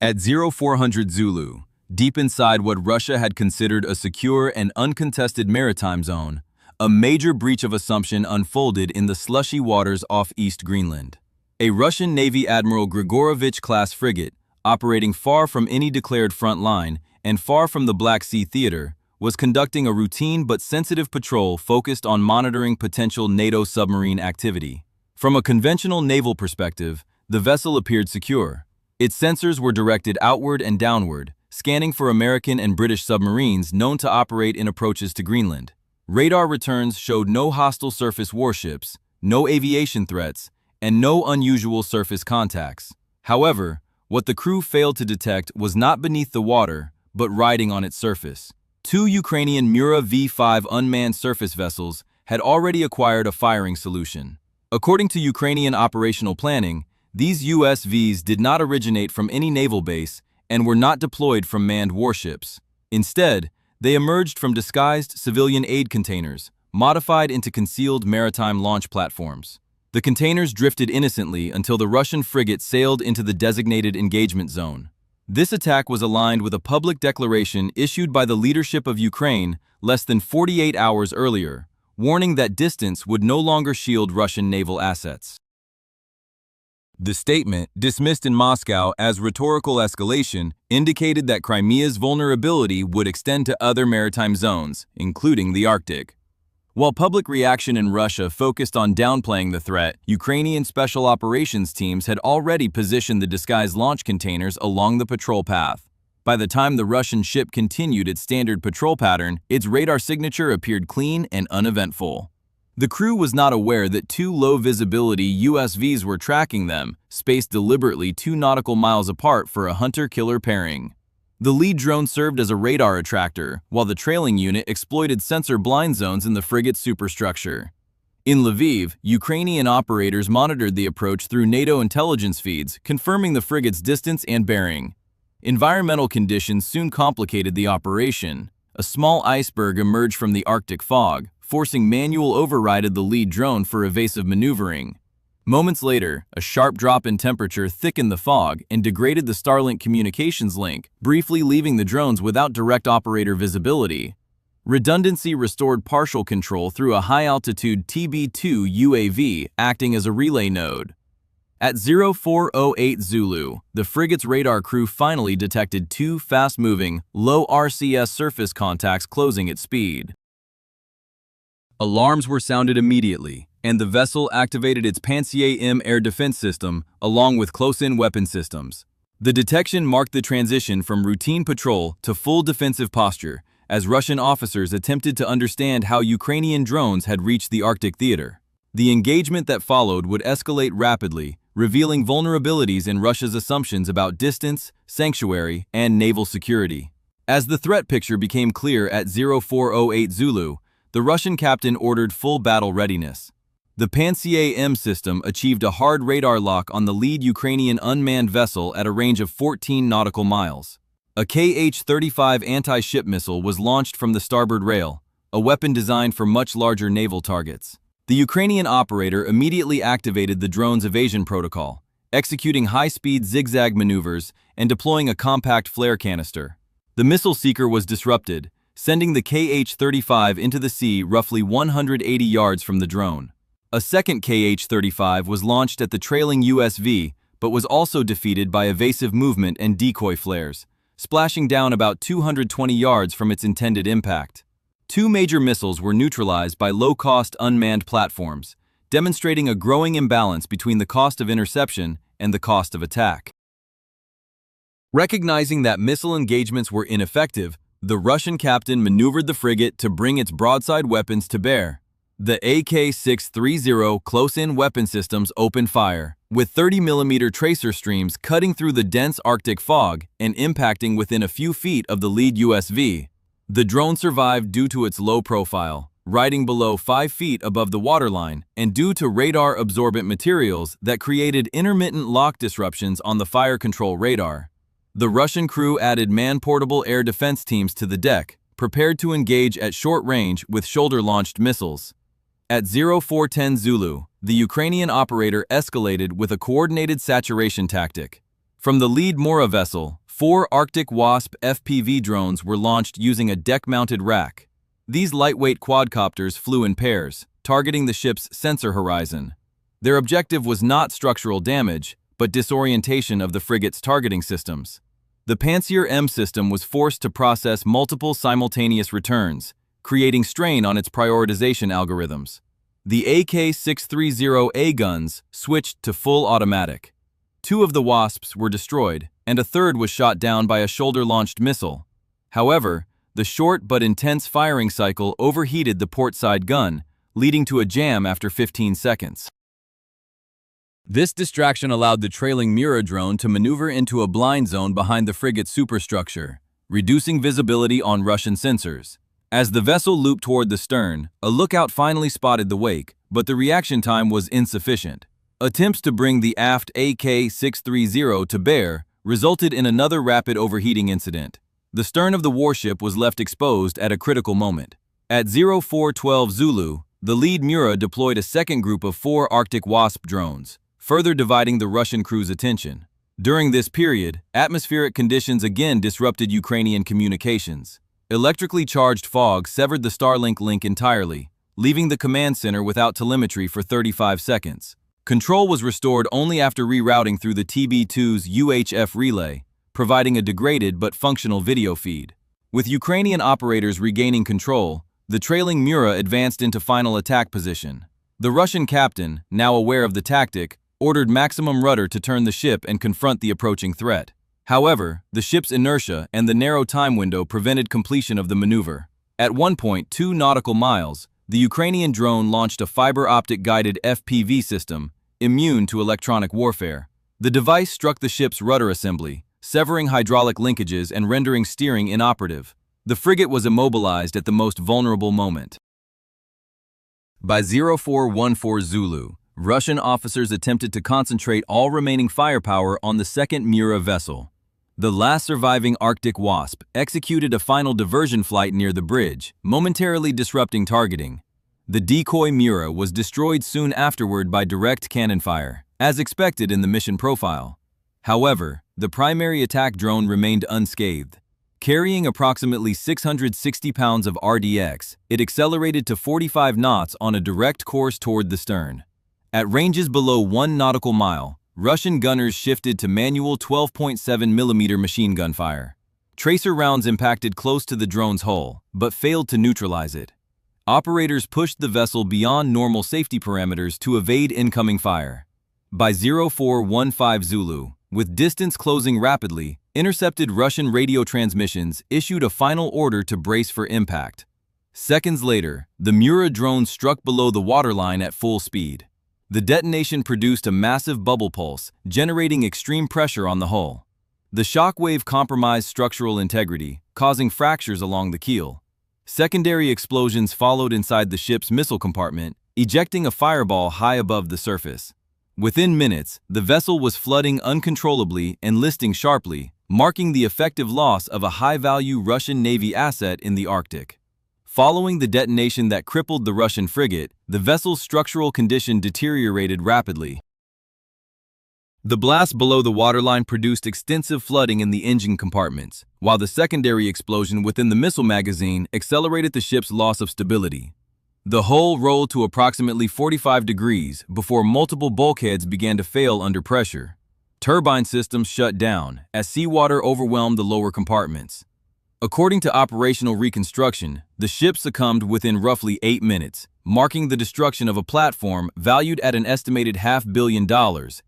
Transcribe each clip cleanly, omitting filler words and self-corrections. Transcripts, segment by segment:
At 0400 Zulu, deep inside what Russia had considered a secure and uncontested maritime zone, a major breach of assumption unfolded in the slushy waters off East Greenland. A Russian Navy Admiral Grigorovich-class frigate, operating far from any declared front line and far from the Black Sea theater, was conducting a routine but sensitive patrol focused on monitoring potential NATO submarine activity. From a conventional naval perspective, the vessel appeared secure. Its sensors were directed outward and downward, scanning for American and British submarines known to operate in approaches to Greenland. Radar returns showed no hostile surface warships, no aviation threats, and no unusual surface contacts. However, what the crew failed to detect was not beneath the water, but riding on its surface. Two Ukrainian Mura V5 unmanned surface vessels had already acquired a firing solution. According to Ukrainian operational planning, these USVs did not originate from any naval base and were not deployed from manned warships. Instead, they emerged from disguised civilian aid containers, modified into concealed maritime launch platforms. The containers drifted innocently until the Russian frigate sailed into the designated engagement zone. This attack was aligned with a public declaration issued by the leadership of Ukraine less than 48 hours earlier, warning that distance would no longer shield Russian naval assets. The statement, dismissed in Moscow as rhetorical escalation, indicated that Crimea's vulnerability would extend to other maritime zones, including the Arctic. While public reaction in Russia focused on downplaying the threat, Ukrainian special operations teams had already positioned the disguised launch containers along the patrol path. By the time the Russian ship continued its standard patrol pattern, its radar signature appeared clean and uneventful. The crew was not aware that two low-visibility USVs were tracking them, spaced deliberately 2 nautical miles apart for a hunter-killer pairing. The lead drone served as a radar attractor, while the trailing unit exploited sensor blind zones in the frigate's superstructure. In Lviv, Ukrainian operators monitored the approach through NATO intelligence feeds, confirming the frigate's distance and bearing. Environmental conditions soon complicated the operation. A small iceberg emerged from the Arctic fog, forcing manual override of the lead drone for evasive maneuvering. Moments later, a sharp drop in temperature thickened the fog and degraded the Starlink communications link, briefly leaving the drones without direct operator visibility. Redundancy restored partial control through a high-altitude TB2 UAV acting as a relay node. At 0408 Zulu, the frigate's radar crew finally detected two fast-moving, low RCS surface contacts closing at speed. Alarms were sounded immediately, and the vessel activated its Pantsir-M air defense system along with close-in weapon systems. The detection marked the transition from routine patrol to full defensive posture as Russian officers attempted to understand how Ukrainian drones had reached the Arctic theater. The engagement that followed would escalate rapidly, revealing vulnerabilities in Russia's assumptions about distance, sanctuary, and naval security. As the threat picture became clear at 0408 Zulu, the Russian captain ordered full battle readiness. The Pantsir-M system achieved a hard radar lock on the lead Ukrainian unmanned vessel at a range of 14 nautical miles. A Kh-35 anti-ship missile was launched from the starboard rail, a weapon designed for much larger naval targets. The Ukrainian operator immediately activated the drone's evasion protocol, executing high-speed zigzag maneuvers and deploying a compact flare canister. The missile seeker was disrupted, sending the Kh-35 into the sea roughly 180 yards from the drone. A second Kh-35 was launched at the trailing USV, but was also defeated by evasive movement and decoy flares, splashing down about 220 yards from its intended impact. Two major missiles were neutralized by low-cost unmanned platforms, demonstrating a growing imbalance between the cost of interception and the cost of attack. Recognizing that missile engagements were ineffective, the Russian captain maneuvered the frigate to bring its broadside weapons to bear. The AK-630 close-in weapon systems opened fire, with 30mm tracer streams cutting through the dense Arctic fog and impacting within a few feet of the lead USV. The drone survived due to its low profile, riding below 5 feet above the waterline, and due to radar-absorbent materials that created intermittent lock disruptions on the fire control radar. The Russian crew added man-portable air defense teams to the deck, prepared to engage at short range with shoulder-launched missiles. At 0410 Zulu, the Ukrainian operator escalated with a coordinated saturation tactic. From the lead Mura vessel, 4 Arctic Wasp FPV drones were launched using a deck-mounted rack. These lightweight quadcopters flew in pairs, targeting the ship's sensor horizon. Their objective was not structural damage, but disorientation of the frigate's targeting systems. The Pantsir M system was forced to process multiple simultaneous returns, creating strain on its prioritization algorithms. The AK-630A guns switched to full automatic. 2 of the Wasps were destroyed, and a third was shot down by a shoulder-launched missile. However, the short but intense firing cycle overheated the portside gun, leading to a jam after 15 seconds. This distraction allowed the trailing Mura drone to maneuver into a blind zone behind the frigate's superstructure, reducing visibility on Russian sensors. As the vessel looped toward the stern, a lookout finally spotted the wake, but the reaction time was insufficient. Attempts to bring the aft AK-630 to bear resulted in another rapid overheating incident. The stern of the warship was left exposed at a critical moment. At 0412 Zulu, the lead Mura deployed a second group of 4 Arctic Wasp drones, further dividing the Russian crew's attention. During this period, atmospheric conditions again disrupted Ukrainian communications. Electrically charged fog severed the Starlink link entirely, leaving the command center without telemetry for 35 seconds. Control was restored only after rerouting through the TB2's UHF relay, providing a degraded but functional video feed. With Ukrainian operators regaining control, the trailing Mura advanced into final attack position. The Russian captain, now aware of the tactic, ordered maximum rudder to turn the ship and confront the approaching threat. However, the ship's inertia and the narrow time window prevented completion of the maneuver. At 1.2 nautical miles, the Ukrainian drone launched a fiber-optic guided FPV system, immune to electronic warfare. The device struck the ship's rudder assembly, severing hydraulic linkages and rendering steering inoperative. The frigate was immobilized at the most vulnerable moment. By 0414 Zulu, Russian officers attempted to concentrate all remaining firepower on the second Mura vessel. The last surviving Arctic Wasp executed a final diversion flight near the bridge, momentarily disrupting targeting. The decoy Mura was destroyed soon afterward by direct cannon fire, as expected in the mission profile. However, the primary attack drone remained unscathed. Carrying approximately 660 pounds of RDX, it accelerated to 45 knots on a direct course toward the stern. At ranges below 1 nautical mile, Russian gunners shifted to manual 12.7mm machine gun fire. Tracer rounds impacted close to the drone's hull, but failed to neutralize it. Operators pushed the vessel beyond normal safety parameters to evade incoming fire. By 0415 Zulu, with distance closing rapidly, intercepted Russian radio transmissions issued a final order to brace for impact. Seconds later, the Mura drone struck below the waterline at full speed. The detonation produced a massive bubble pulse, generating extreme pressure on the hull. The shockwave compromised structural integrity, causing fractures along the keel. Secondary explosions followed inside the ship's missile compartment, ejecting a fireball high above the surface. Within minutes, the vessel was flooding uncontrollably and listing sharply, marking the effective loss of a high-value Russian Navy asset in the Arctic. Following the detonation that crippled the Russian frigate, the vessel's structural condition deteriorated rapidly. The blast below the waterline produced extensive flooding in the engine compartments, while the secondary explosion within the missile magazine accelerated the ship's loss of stability. The hull rolled to approximately 45 degrees before multiple bulkheads began to fail under pressure. Turbine systems shut down as seawater overwhelmed the lower compartments. According to operational reconstruction, the ship succumbed within roughly 8 minutes, marking the destruction of a platform valued at an estimated $500 million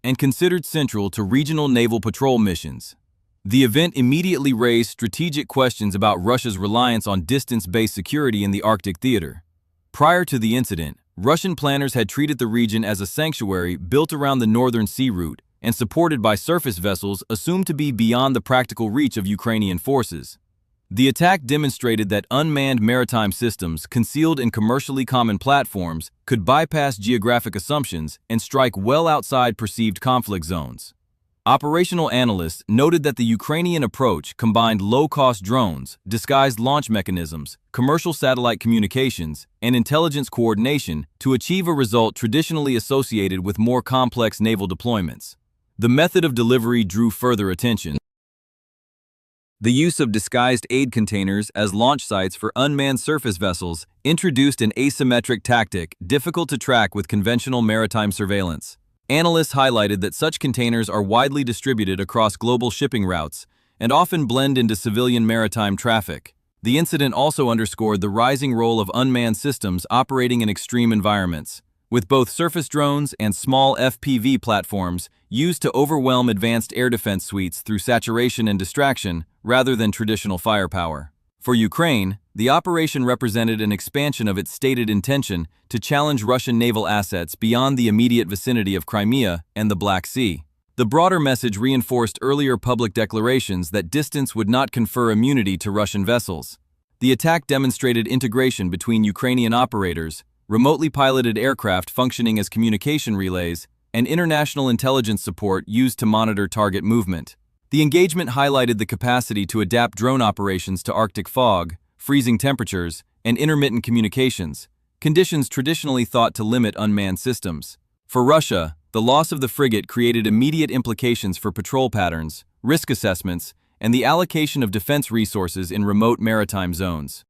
and considered central to regional naval patrol missions. The event immediately raised strategic questions about Russia's reliance on distance-based security in the Arctic theater. Prior to the incident, Russian planners had treated the region as a sanctuary built around the northern sea route and supported by surface vessels assumed to be beyond the practical reach of Ukrainian forces. The attack demonstrated that unmanned maritime systems concealed in commercially common platforms could bypass geographic assumptions and strike well outside perceived conflict zones. Operational analysts noted that the Ukrainian approach combined low-cost drones, disguised launch mechanisms, commercial satellite communications, and intelligence coordination to achieve a result traditionally associated with more complex naval deployments. The method of delivery drew further attention. The use of disguised aid containers as launch sites for unmanned surface vessels introduced an asymmetric tactic difficult to track with conventional maritime surveillance. Analysts highlighted that such containers are widely distributed across global shipping routes and often blend into civilian maritime traffic. The incident also underscored the rising role of unmanned systems operating in extreme environments, with both surface drones and small FPV platforms used to overwhelm advanced air defense suites through saturation and distraction rather than traditional firepower. For Ukraine, the operation represented an expansion of its stated intention to challenge Russian naval assets beyond the immediate vicinity of Crimea and the Black Sea. The broader message reinforced earlier public declarations that distance would not confer immunity to Russian vessels. The attack demonstrated integration between Ukrainian operators, remotely piloted aircraft functioning as communication relays, and international intelligence support used to monitor target movement. The engagement highlighted the capacity to adapt drone operations to Arctic fog, freezing temperatures, and intermittent communications, conditions traditionally thought to limit unmanned systems. For Russia, the loss of the frigate created immediate implications for patrol patterns, risk assessments, and the allocation of defense resources in remote maritime zones.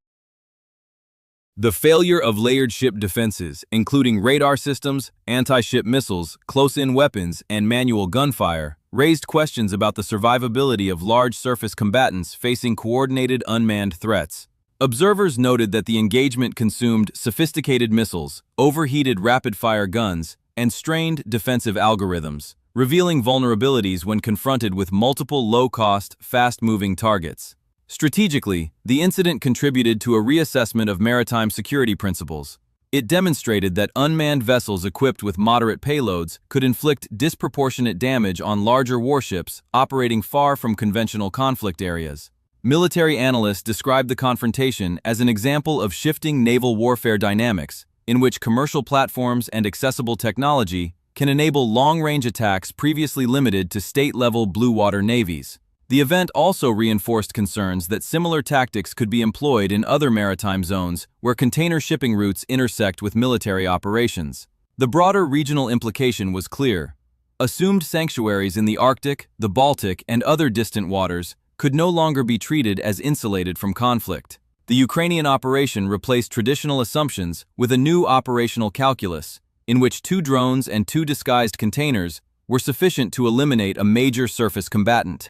The failure of layered ship defenses, including radar systems, anti-ship missiles, close-in weapons, and manual gunfire, raised questions about the survivability of large surface combatants facing coordinated unmanned threats. Observers noted that the engagement consumed sophisticated missiles, overheated rapid-fire guns, and strained defensive algorithms, revealing vulnerabilities when confronted with multiple low-cost, fast-moving targets. Strategically, the incident contributed to a reassessment of maritime security principles. It demonstrated that unmanned vessels equipped with moderate payloads could inflict disproportionate damage on larger warships operating far from conventional conflict areas. Military analysts described the confrontation as an example of shifting naval warfare dynamics, in which commercial platforms and accessible technology can enable long-range attacks previously limited to state-level blue-water navies. The event also reinforced concerns that similar tactics could be employed in other maritime zones where container shipping routes intersect with military operations. The broader regional implication was clear. Assumed sanctuaries in the Arctic, the Baltic, and other distant waters could no longer be treated as insulated from conflict. The Ukrainian operation replaced traditional assumptions with a new operational calculus, in which 2 drones and 2 disguised containers were sufficient to eliminate a major surface combatant.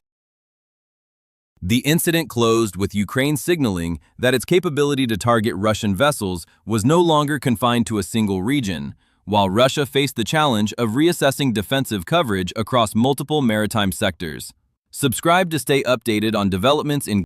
The incident closed with Ukraine signaling that its capability to target Russian vessels was no longer confined to a single region, while Russia faced the challenge of reassessing defensive coverage across multiple maritime sectors. Subscribe to stay updated on developments in